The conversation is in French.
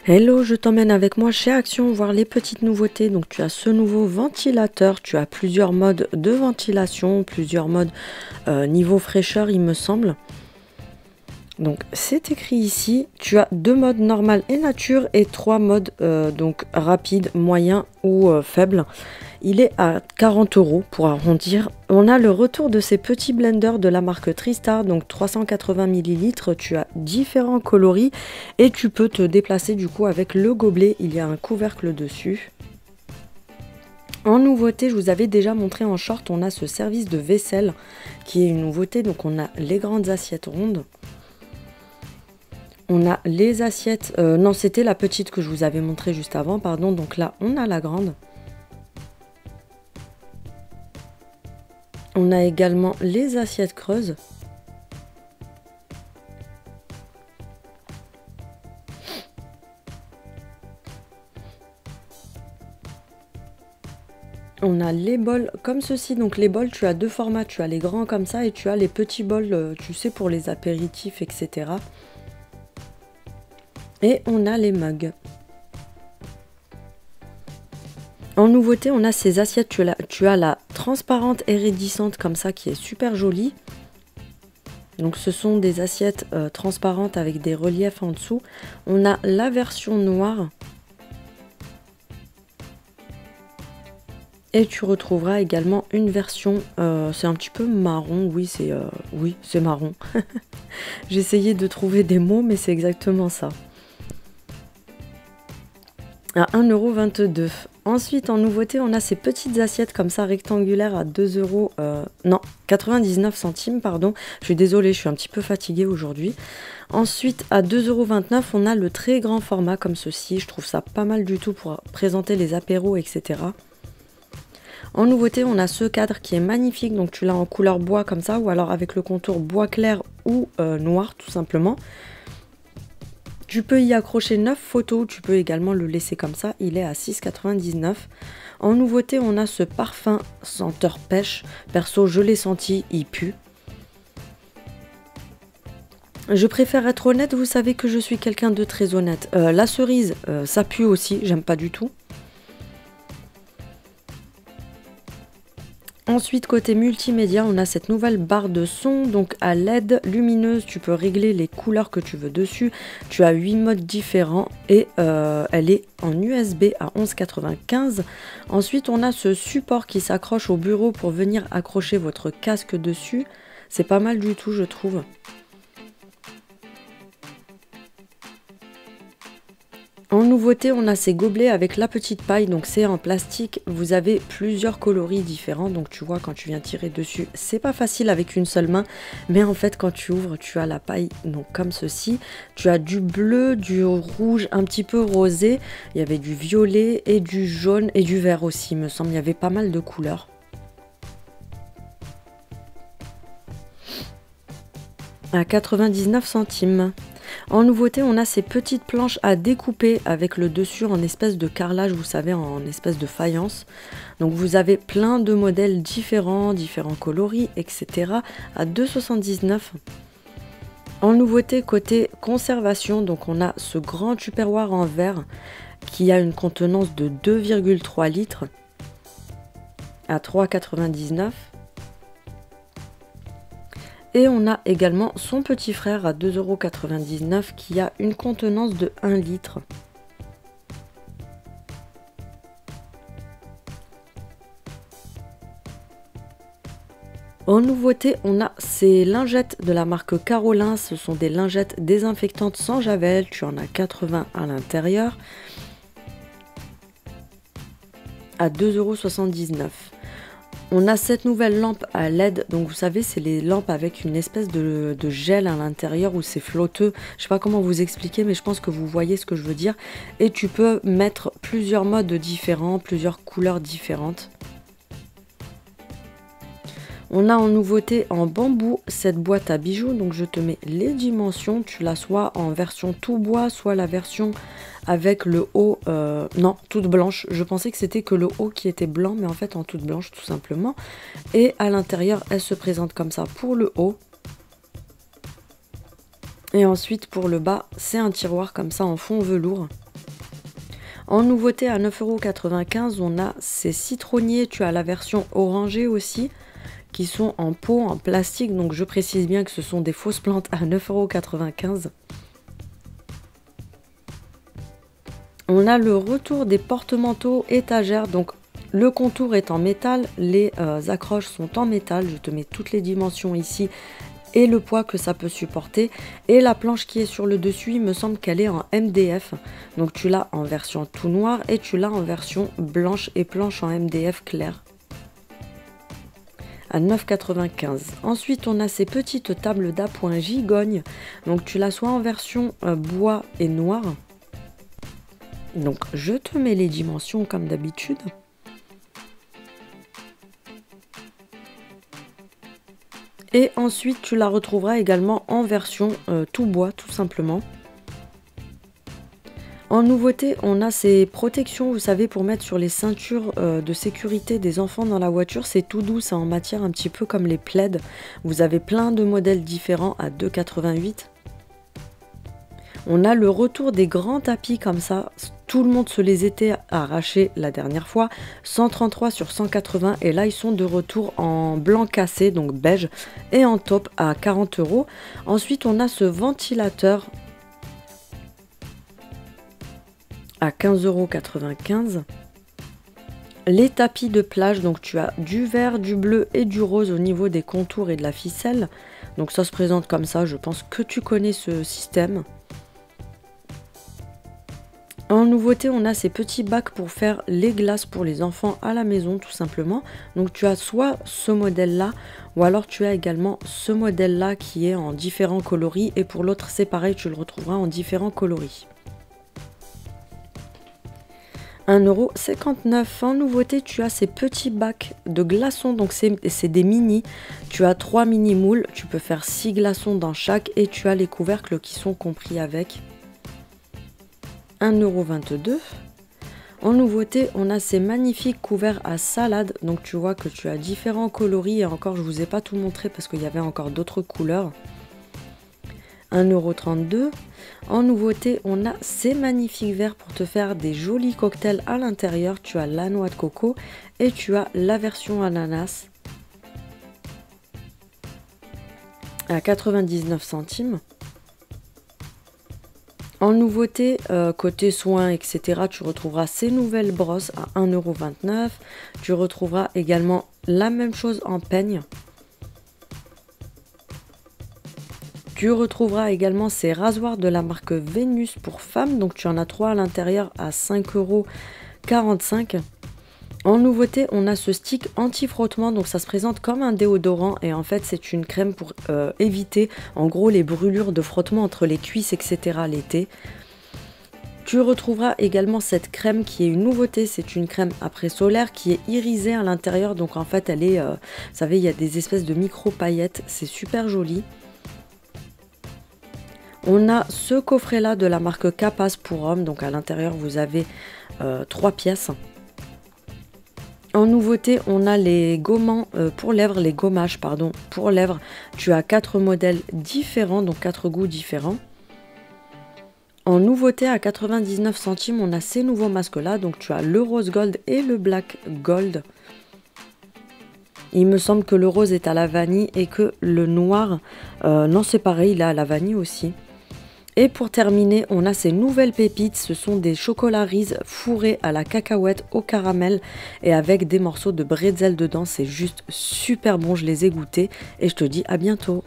Hello, je t'emmène avec moi chez Action voir les petites nouveautés. Donc tu as ce nouveau ventilateur, tu as plusieurs modes de ventilation, plusieurs modes niveau fraîcheur il me semble. Donc c'est écrit ici, tu as deux modes normal et nature et trois modes donc rapide, moyen ou faible. Il est à 40 € pour arrondir. On a le retour de ces petits blenders de la marque Tristar, donc 380 ml. Tu as différents coloris et tu peux te déplacer du coup avec le gobelet. Il y a un couvercle dessus. En nouveauté, je vous avais déjà montré en short, on a ce service de vaisselle qui est une nouveauté. Donc on a les grandes assiettes rondes. On a les assiettes... non, c'était la petite que je vous avais montré juste avant, pardon. Donc là, on a la grande. On a également les assiettes creuses. On a les bols comme ceci. Donc les bols, tu as deux formats. Tu as les grands comme ça et tu as les petits bols, tu sais, pour les apéritifs, etc. Et on a les mugs. En nouveauté, on a ces assiettes. Tu as la transparente et raidissante comme ça qui est super jolie. Donc ce sont des assiettes transparentes avec des reliefs en dessous. On a la version noire. Et tu retrouveras également une version, c'est un petit peu marron, oui c'est marron. J'ai essayé de trouver des mots mais c'est exactement ça. À 1,22 €. Ensuite, en nouveauté, on a ces petites assiettes comme ça rectangulaires à 2 €, non, 99 centimes, pardon. Je suis désolée, je suis un petit peu fatiguée aujourd'hui. Ensuite, à 2,29 €, on a le très grand format comme ceci. Je trouve ça pas mal du tout pour présenter les apéros, etc. En nouveauté, on a ce cadre qui est magnifique. Donc, tu l'as en couleur bois comme ça, ou alors avec le contour bois clair ou noir, tout simplement. Tu peux y accrocher 9 photos, tu peux également le laisser comme ça, il est à 6,99 €. En nouveauté, on a ce parfum senteur pêche. Perso, je l'ai senti, il pue. Je préfère être honnête, vous savez que je suis quelqu'un de très honnête. La cerise, ça pue aussi, j'aime pas du tout. Ensuite, côté multimédia, on a cette nouvelle barre de son, donc à LED lumineuse, tu peux régler les couleurs que tu veux dessus. Tu as 8 modes différents et elle est en USB à 11,95 €. Ensuite, on a ce support qui s'accroche au bureau pour venir accrocher votre casque dessus. C'est pas mal du tout, je trouve. En nouveauté, on a ces gobelets avec la petite paille, donc c'est en plastique. Vous avez plusieurs coloris différents, donc tu vois quand tu viens tirer dessus, c'est pas facile avec une seule main, mais en fait quand tu ouvres, tu as la paille donc comme ceci. Tu as du bleu, du rouge, un petit peu rosé, il y avait du violet et du jaune et du vert aussi, il me semble, il y avait pas mal de couleurs. À 99 centimes. En nouveauté, on a ces petites planches à découper avec le dessus en espèce de carrelage, vous savez, en espèce de faïence. Donc vous avez plein de modèles différents coloris, etc. à 2,79 €. En nouveauté, côté conservation, donc on a ce grand tupperware en verre qui a une contenance de 2,3 litres à 3,99 €. Et on a également son petit frère à 2,99 € qui a une contenance de 1 litre. En nouveauté, on a ces lingettes de la marque Carolin. Ce sont des lingettes désinfectantes sans javel. Tu en as 80 à l'intérieur à 2,79 €. On a cette nouvelle lampe à LED, donc vous savez c'est les lampes avec une espèce de gel à l'intérieur où c'est flotteux. Je sais pas comment vous expliquer mais je pense que vous voyez ce que je veux dire. Et tu peux mettre plusieurs modes différents, plusieurs couleurs différentes. On a en nouveauté en bambou cette boîte à bijoux, donc je te mets les dimensions, tu l'as soit en version tout bois, soit la version avec le haut, non, toute blanche. Je pensais que c'était que le haut qui était blanc, mais en fait en toute blanche tout simplement. Et à l'intérieur, elle se présente comme ça pour le haut. Et ensuite pour le bas, c'est un tiroir comme ça en fond velours. En nouveauté à 9,95 €, on a ces citronniers, tu as la version orangée aussi, qui sont en pot, en plastique, donc je précise bien que ce sont des fausses plantes à 9,95 €. On a le retour des porte-manteaux étagères, donc le contour est en métal, les accroches sont en métal, je te mets toutes les dimensions ici et le poids que ça peut supporter. Et la planche qui est sur le dessus, il me semble qu'elle est en MDF, donc tu l'as en version tout noir et tu l'as en version blanche et planche en MDF clair. À 9,95 €. Ensuite, on a ces petites tables d'appoint gigogne, donc tu l'as soit en version bois et noir. Donc je te mets les dimensions comme d'habitude. Et ensuite tu la retrouveras également en version tout bois tout simplement. En nouveauté, on a ces protections, vous savez, pour mettre sur les ceintures de sécurité des enfants dans la voiture. C'est tout doux, c'est en matière un petit peu comme les plaids. Vous avez plein de modèles différents à 2,88 €. On a le retour des grands tapis comme ça. Tout le monde se les était arrachés la dernière fois. 133 sur 180 et là ils sont de retour en blanc cassé, donc beige, et en taupe à 40 €. Ensuite on a ce ventilateur à 15,95 €. Les tapis de plage, donc tu as du vert, du bleu et du rose au niveau des contours et de la ficelle. Donc ça se présente comme ça, je pense que tu connais ce système. En nouveauté, on a ces petits bacs pour faire les glaces pour les enfants à la maison tout simplement. Donc tu as soit ce modèle-là ou alors tu as également ce modèle-là qui est en différents coloris et pour l'autre c'est pareil, tu le retrouveras en différents coloris. 1,59 €. En nouveauté, tu as ces petits bacs de glaçons, donc c'est des mini. Tu as 3 mini moules, tu peux faire 6 glaçons dans chaque et tu as les couvercles qui sont compris avec. 1,22 €. En nouveauté, on a ces magnifiques couverts à salade. Donc tu vois que tu as différents coloris et encore je vous ai pas tout montré parce qu'il y avait encore d'autres couleurs. 1,32 €. En nouveauté, on a ces magnifiques verres pour te faire des jolis cocktails à l'intérieur. Tu as la noix de coco et tu as la version ananas à 99 centimes. En nouveauté, côté soins, etc., tu retrouveras ces nouvelles brosses à 1,29 €. Tu retrouveras également la même chose en peigne. Tu retrouveras également ces rasoirs de la marque Vénus pour femmes. Donc tu en as 3 à l'intérieur à 5,45 €. En nouveauté, on a ce stick anti-frottement, donc ça se présente comme un déodorant et en fait c'est une crème pour éviter en gros les brûlures de frottement entre les cuisses, etc. l'été. Tu retrouveras également cette crème qui est une nouveauté, c'est une crème après solaire qui est irisée à l'intérieur, donc en fait elle est, vous savez, il y a des espèces de micro paillettes, c'est super joli. On a ce coffret là de la marque Capas pour hommes, donc à l'intérieur vous avez 3 pièces. En nouveauté, on a les gommants pour lèvres, les gommages pardon, pour lèvres. Tu as 4 modèles différents, donc 4 goûts différents. En nouveauté, à 99 centimes, on a ces nouveaux masques là. Donc tu as le rose gold et le black gold. Il me semble que le rose est à la vanille et que le noir, non c'est pareil, il est à la vanille aussi. Et pour terminer, on a ces nouvelles pépites, ce sont des chocolats Reese fourrés à la cacahuète au caramel et avec des morceaux de bretzel dedans, c'est juste super bon, je les ai goûtés et je te dis à bientôt.